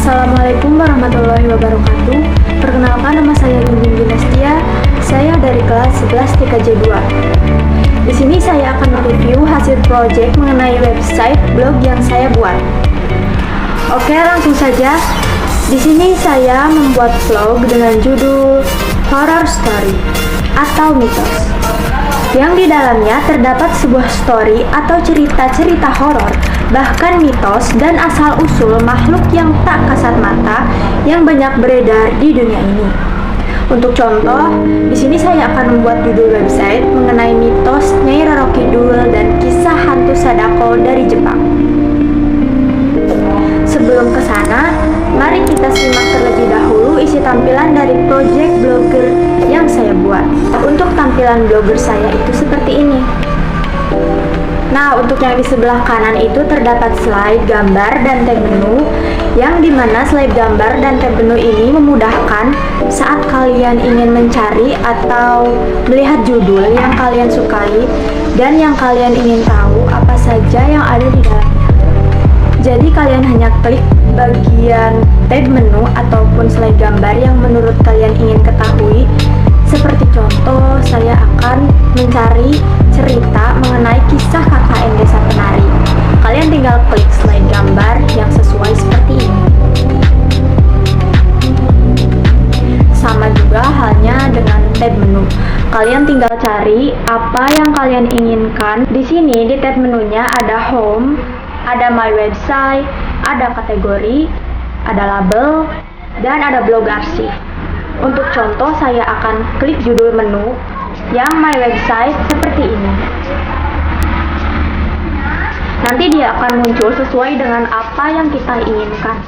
Assalamualaikum warahmatullahi wabarakatuh. Perkenalkan, nama saya Yudin Dinastia. Saya dari kelas 11 TKJ 2. Di sini saya akan mereview hasil project mengenai website blog yang saya buat. Oke, langsung saja. Di sini saya membuat vlog dengan judul Horror Story atau mitos, yang di dalamnya terdapat sebuah story atau cerita-cerita horor, bahkan mitos dan asal-usul makhluk yang tak kasat mata yang banyak beredar di dunia ini. Untuk contoh, di sini saya akan membuat judul website mengenai mitos Nyai Roro Kidul dan kisah hantu Sadako dari Jepang. Sebelum ke sana, mari kita simak terlebih dahulu isi tampilan dari project blogger yang saya buat. Untuk tampilan blogger saya itu seperti ini. Nah, untuk yang di sebelah kanan itu terdapat slide gambar dan tab menu, yang dimana slide gambar dan tab menu ini memudahkan saat kalian ingin mencari atau melihat judul yang kalian sukai dan yang kalian ingin tahu apa saja yang ada di dalamnya. Jadi kalian hanya klik bagian tab menu ataupun slide gambar yang menurut kalian ingin ketahui. Seperti contoh, saya akan mencari cerita mengenai kisah KKN Desa Penari. Kalian tinggal klik slide gambar yang sesuai seperti ini. Sama juga halnya dengan tab menu. Kalian tinggal cari apa yang kalian inginkan. Di sini di tab menunya ada home, ada my website, ada kategori, ada label, dan ada blog arsip. Untuk contoh, saya akan klik judul menu yang my website seperti ini. Nanti dia akan muncul sesuai dengan apa yang kita inginkan.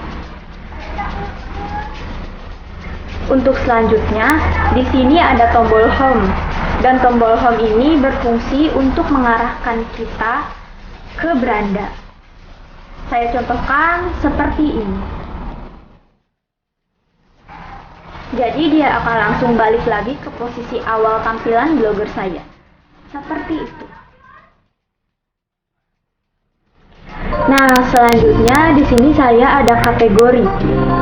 Untuk selanjutnya, di sini ada tombol home, dan tombol home ini berfungsi untuk mengarahkan kita ke beranda. Saya contohkan seperti ini. Jadi dia akan langsung balik lagi ke posisi awal tampilan blogger saya. Seperti itu. Nah, selanjutnya di sini saya ada kategori,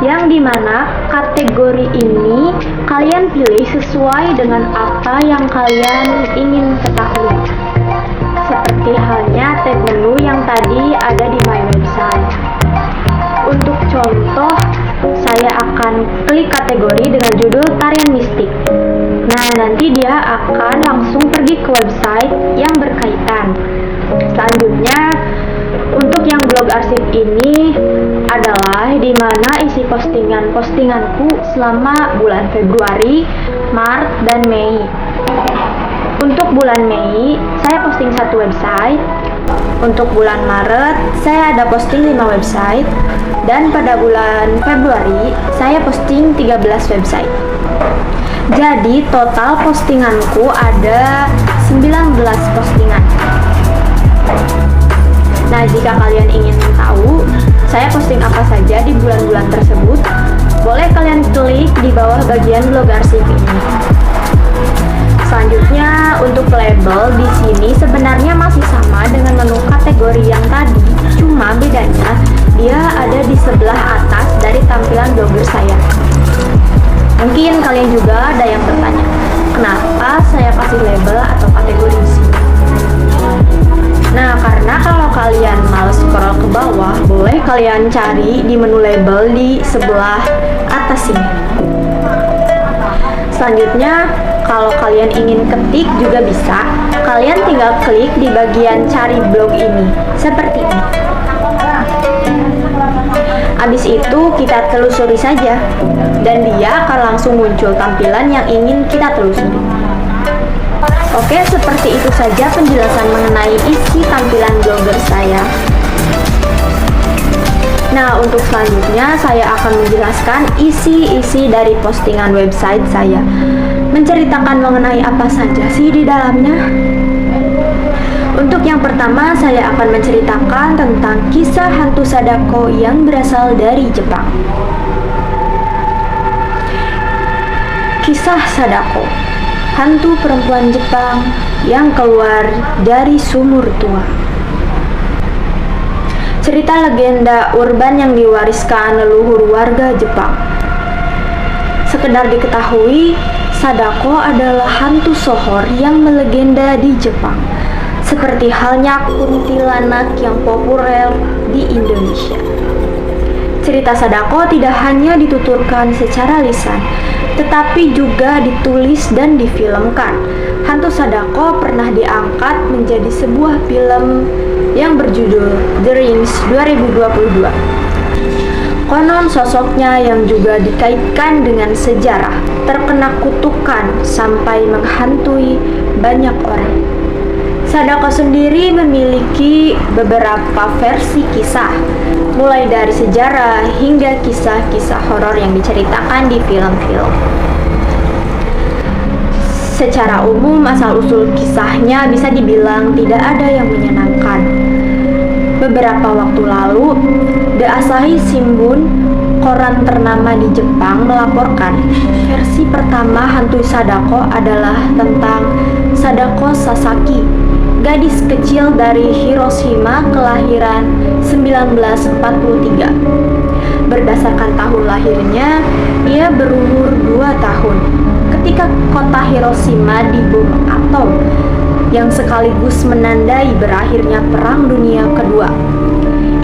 yang dimana kategori ini kalian pilih sesuai dengan apa yang kalian ingin ketahui. Seperti halnya tab menu yang tadi ada di my website. Untuk contoh, saya akan klik kategori dengan judul tarian mistik. Nah, nanti dia akan langsung pergi ke website yang berkaitan. Selanjutnya, untuk yang blog arsip ini adalah di mana isi postinganku selama bulan Februari, Maret, dan Mei. Untuk bulan Mei, saya posting 1 website. Untuk bulan Maret, saya ada posting 5 website. Dan pada bulan Februari, saya posting 13 website. Jadi, total postinganku ada 19 postingan. Nah, jika kalian ingin tahu saya posting apa saja di bulan-bulan tersebut, boleh kalian klik di bawah bagian blog arsip ini. Selanjutnya, untuk label di sini sebenarnya masih sama dengan menu kategori yang tadi, cuma bedanya dia ada di sebelah atas dari tampilan blogger saya. Mungkin kalian juga ada yang bertanya, kenapa saya kasih label atau kategori di sini? Nah, karena kalau kalian males scroll ke bawah, boleh kalian cari di menu label di sebelah atas sini. Selanjutnya, kalau kalian ingin ketik juga bisa. Kalian tinggal klik di bagian cari blog ini, seperti ini. Habis itu kita telusuri saja, dan dia akan langsung muncul tampilan yang ingin kita telusuri. Oke, seperti itu saja penjelasan mengenai isi tampilan blogger saya. Nah, untuk selanjutnya saya akan menjelaskan isi-isi dari postingan website saya. Menceritakan mengenai apa saja sih di dalamnya? Untuk yang pertama, saya akan menceritakan tentang kisah hantu Sadako yang berasal dari Jepang. Kisah Sadako, hantu perempuan Jepang yang keluar dari sumur tua. cerita legenda urban yang diwariskan leluhur warga Jepang. Sekedar diketahui, Sadako adalah hantu sohor yang melegenda di Jepang, seperti halnya kuntilanak yang populer di Indonesia. Cerita Sadako tidak hanya dituturkan secara lisan, tetapi juga ditulis dan difilmkan. Hantu Sadako pernah diangkat menjadi sebuah film yang berjudul The Rings 2022. Konon sosoknya yang juga dikaitkan dengan sejarah terkena kutukan sampai menghantui banyak orang. Sadako sendiri memiliki beberapa versi kisah, mulai dari sejarah hingga kisah-kisah horor yang diceritakan di film-film. Secara umum, asal-usul kisahnya bisa dibilang tidak ada yang menyenangkan. Beberapa waktu lalu, The Asahi Shimbun, koran ternama di Jepang, melaporkan versi pertama hantu Sadako adalah tentang Sadako Sasaki, gadis kecil dari Hiroshima kelahiran 1943. Berdasarkan tahun lahirnya, ia berumur 2 tahun ketika kota Hiroshima dibom atom yang sekaligus menandai berakhirnya Perang Dunia Kedua.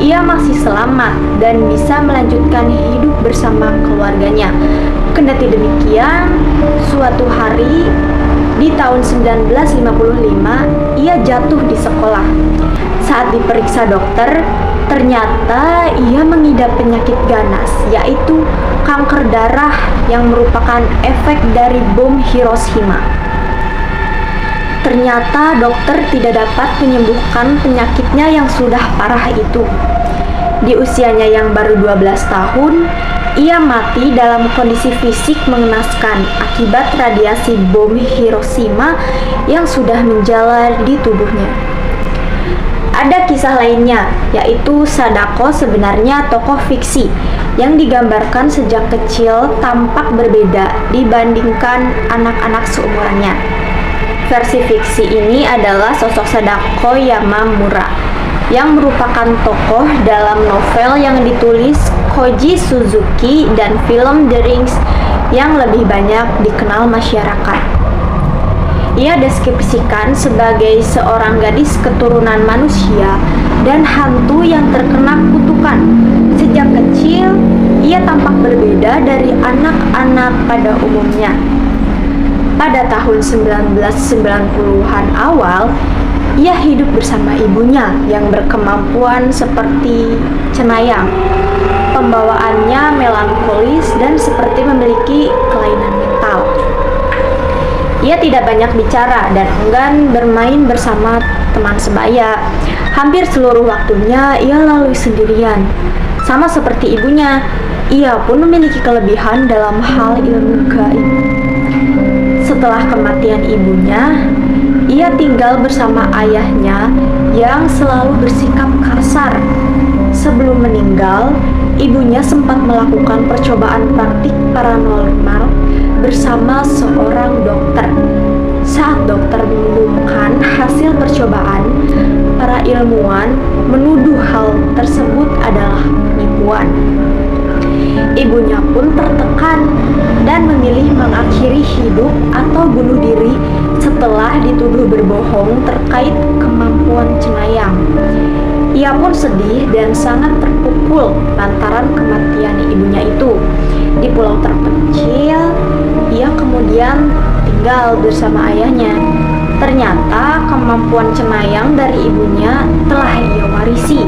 Ia masih selamat dan bisa melanjutkan hidup bersama keluarganya. Kendati demikian, suatu hari di tahun 1955, ia jatuh di sekolah. Saat diperiksa dokter, ternyata ia mengidap penyakit ganas, yaitu kanker darah yang merupakan efek dari bom Hiroshima. Ternyata dokter tidak dapat menyembuhkan penyakitnya yang sudah parah itu. Di usianya yang baru 12 tahun, ia mati dalam kondisi fisik mengenaskan akibat radiasi bom Hiroshima yang sudah menjalar di tubuhnya. Ada kisah lainnya, yaitu Sadako sebenarnya tokoh fiksi yang digambarkan sejak kecil tampak berbeda dibandingkan anak-anak seumurannya. Versi fiksi ini adalah sosok Sadako Yamamura yang merupakan tokoh dalam novel yang ditulis Koji Suzuki dan film The Rings yang lebih banyak dikenal masyarakat. Ia deskripsikan sebagai seorang gadis keturunan manusia dan hantu yang terkena kutukan. Sejak kecil, ia tampak berbeda dari anak-anak pada umumnya. Pada tahun 1990-an awal, ia hidup bersama ibunya yang berkemampuan seperti cenayang. Pembawaannya melankolis dan seperti memiliki kelainan mental. Ia tidak banyak bicara dan enggan bermain bersama teman sebaya. Hampir seluruh waktunya ia lalui sendirian. Sama seperti ibunya, ia pun memiliki kelebihan dalam hal ilmu gaib. Setelah kematian ibunya, ia tinggal bersama ayahnya yang selalu bersikap kasar. Sebelum meninggal, ibunya sempat melakukan percobaan praktik paranormal bersama seorang dokter. Saat dokter mengumumkan hasil percobaan, para ilmuwan menuduh hal tersebut adalah penipuan. Ibunya pun tertekan dan memilih mengakhiri hidup atau bunuh diri setelah dituduh berbohong terkait kemampuan cenayang. Ia pun sedih dan sangat terpukul lantaran kematian ibunya itu. Di pulau terpencil, ia kemudian tinggal bersama ayahnya. Ternyata kemampuan cenayang dari ibunya telah ia warisi.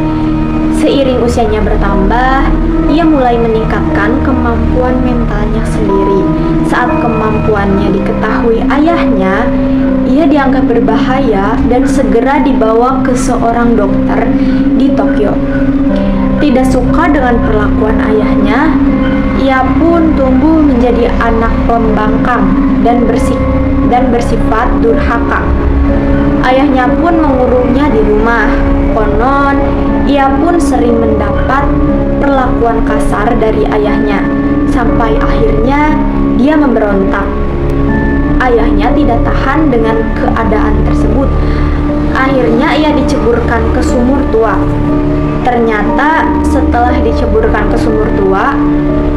Seiring usianya bertambah, ia mulai meningkatkan kemampuan mentalnya sendiri. Saat kemampuannya diketahui ayahnya, ia dianggap berbahaya dan segera dibawa ke seorang dokter di Tokyo. Tidak suka dengan perlakuan ayahnya, ia pun tumbuh menjadi anak pembangkang dan bersifat durhaka. Ayahnya pun mengurungnya di rumah. Konon, ia pun sering mendapat perlakuan kasar dari ayahnya, sampai akhirnya dia memberontak. Ayahnya tidak tahan dengan keadaan tersebut. Akhirnya ia diceburkan ke sumur tua. Ternyata setelah diceburkan ke sumur tua,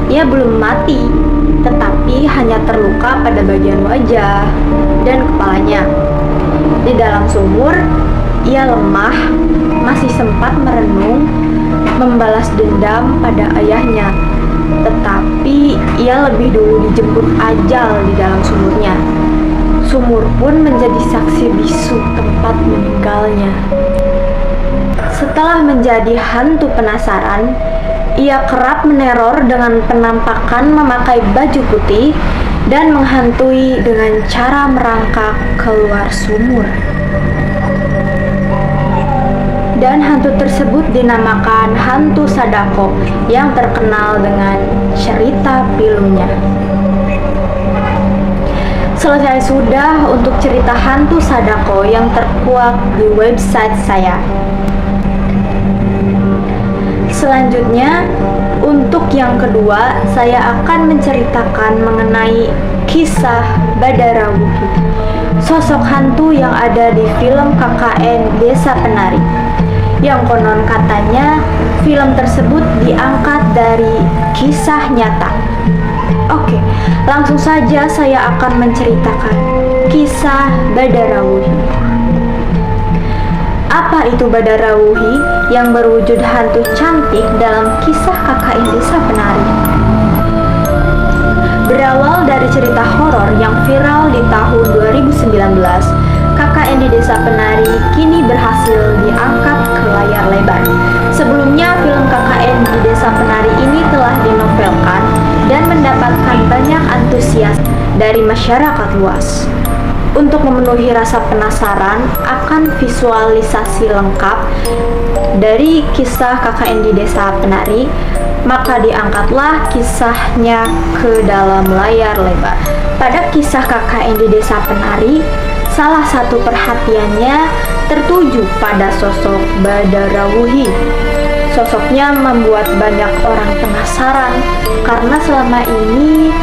ia belum mati, tetapi hanya terluka pada bagian wajah dan kepalanya. Di dalam sumur, ia lemah, masih sempat merenung, membalas dendam pada ayahnya. Tetapi ia lebih dulu dijemput ajal di dalam sumurnya. Sumur pun menjadi saksi bisu tempat meninggalnya. Setelah menjadi hantu penasaran, ia kerap meneror dengan penampakan memakai baju putih dan menghantui dengan cara merangkak keluar sumur. Dan hantu tersebut dinamakan hantu Sadako yang terkenal dengan cerita pilunya. Selesai sudah untuk cerita hantu Sadako yang terkuak di website saya. Selanjutnya, untuk yang kedua, saya akan menceritakan mengenai kisah Badarawuhi, sosok hantu yang ada di film KKN Desa Penari, yang konon katanya film tersebut diangkat dari kisah nyata. Oke, langsung saja saya akan menceritakan kisah Badarawuhi. Apa itu Badarawuhi yang berwujud hantu cantik dalam kisah KKN Desa Penari? Berawal dari cerita horor yang viral di tahun 2019, KKN di Desa Penari kini berhasil diangkat ke layar lebar. Sebelumnya, film KKN di Desa Penari ini telah dinovelkan dan mendapatkan banyak antusias dari masyarakat luas. Untuk memenuhi rasa penasaran akan visualisasi lengkap dari kisah KKN di Desa Penari, maka diangkatlah kisahnya ke dalam layar lebar. Pada kisah KKN di Desa Penari, salah satu perhatiannya tertuju pada sosok Badarawuhi. Sosoknya membuat banyak orang penasaran karena selama ini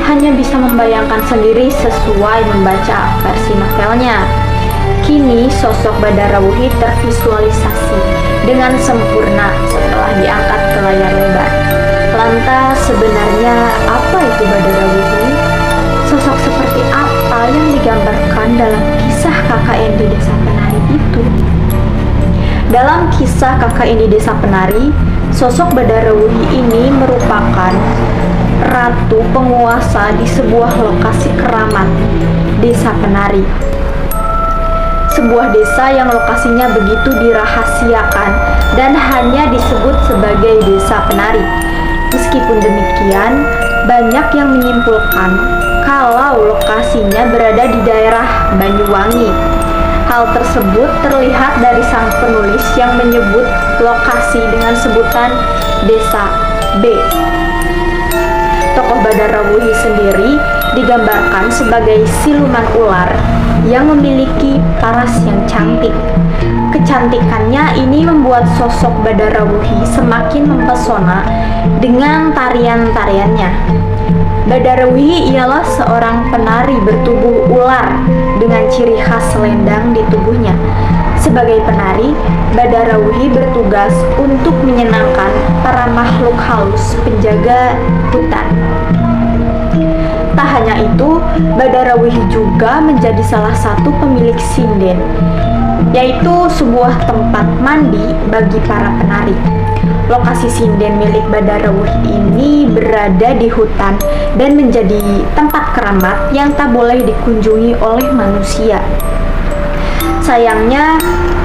hanya bisa membayangkan sendiri sesuai membaca versi novelnya. Kini sosok Badarawuhi tervisualisasi dengan sempurna setelah diangkat ke layar lebar. Lantas sebenarnya apa itu Badarawuhi? Sosok seperti apa yang digambarkan dalam kisah KKN di Desa Penari itu? Dalam kisah KKN di Desa Penari, sosok Badarawuhi ini merupakan ratu penguasa di sebuah lokasi keramat, Desa Penari. Sebuah desa yang lokasinya begitu dirahasiakan dan hanya disebut sebagai Desa Penari. Meskipun demikian, banyak yang menyimpulkan kalau lokasinya berada di daerah Banyuwangi. Hal tersebut terlihat dari sang penulis yang menyebut lokasi dengan sebutan Desa B. Tokoh Badarawuhi sendiri digambarkan sebagai siluman ular yang memiliki paras yang cantik. Kecantikannya ini membuat sosok Badarawuhi semakin mempesona dengan tarian-tariannya. Badarawuhi ialah seorang penari bertubuh ular dengan ciri khas selendang di tubuhnya. Sebagai penari, Badarawuhi bertugas untuk menyenangkan para makhluk halus penjaga hutan. Tak hanya itu, Badarawuhi juga menjadi salah satu pemilik sinden, yaitu sebuah tempat mandi bagi para penari. Lokasi sinden milik Badarawuhi ini berada di hutan dan menjadi tempat keramat yang tak boleh dikunjungi oleh manusia. Sayangnya,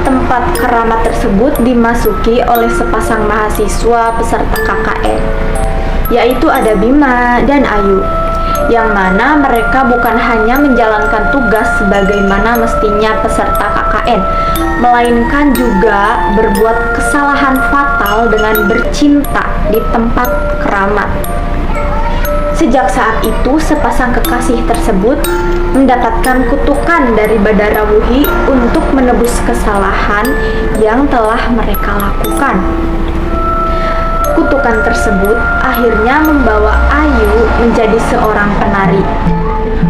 tempat keramat tersebut dimasuki oleh sepasang mahasiswa peserta KKN, yaitu ada Bima dan Ayu, yang mana mereka bukan hanya menjalankan tugas sebagaimana mestinya peserta KKN, melainkan juga berbuat kesalahan fatal dengan bercinta di tempat keramat. Sejak saat itu, sepasang kekasih tersebut mendapatkan kutukan dari Badarawuhi untuk menebus kesalahan yang telah mereka lakukan. Kutukan tersebut akhirnya membawa Ayu menjadi seorang penari.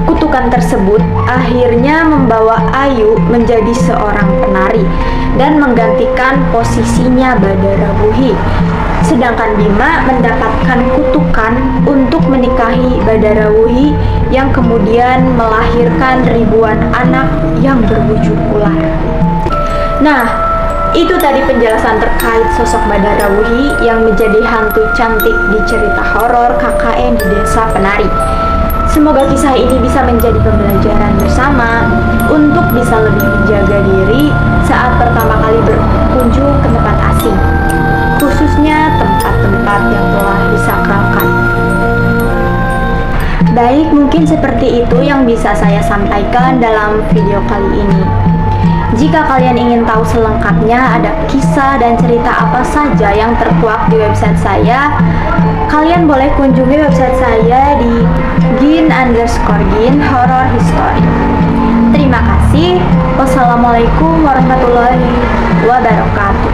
Kutukan tersebut akhirnya membawa Ayu menjadi seorang penari dan menggantikan posisinya Badarawuhi. Sedangkan Bima mendapatkan kutukan untuk menikahi Badarawuhi yang kemudian melahirkan ribuan anak yang berwujud ular. Nah, itu tadi penjelasan terkait sosok Badarawuhi yang menjadi hantu cantik di cerita horor KKN di Desa Penari. Semoga kisah ini bisa menjadi pembelajaran bersama untuk bisa lebih menjaga diri saat pertama kali berkunjung ke tempat asing, khususnya tempat-tempat yang telah disakralkan. Baik, mungkin seperti itu yang bisa saya sampaikan dalam video kali ini. Jika kalian ingin tahu selengkapnya ada kisah dan cerita apa saja yang terkuak di website saya, kalian boleh kunjungi website saya di gin_gin horror history. Terima kasih. Wassalamualaikum warahmatullahi wabarakatuh.